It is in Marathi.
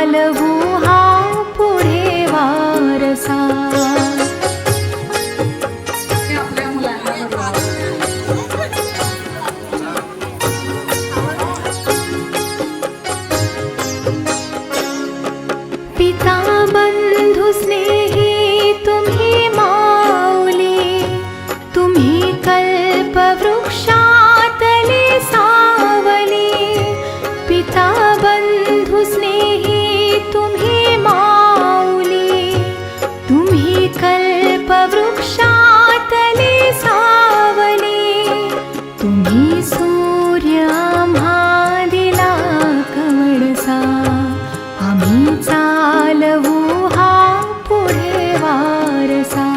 चालवू हा पुढे वारसा. पिता बंधू स्नेही तुम्ही माऊली, तुम्ही कल्पवृक्षातली सावली. पिता बंधू स्नेही तुम्ही माऊली, तुम्ही कल्पवृक्षातली सावली. तुम्ही सूर्य आम्हा दिला कवळसा, आम्ही चालवू हा पुढे वारसा.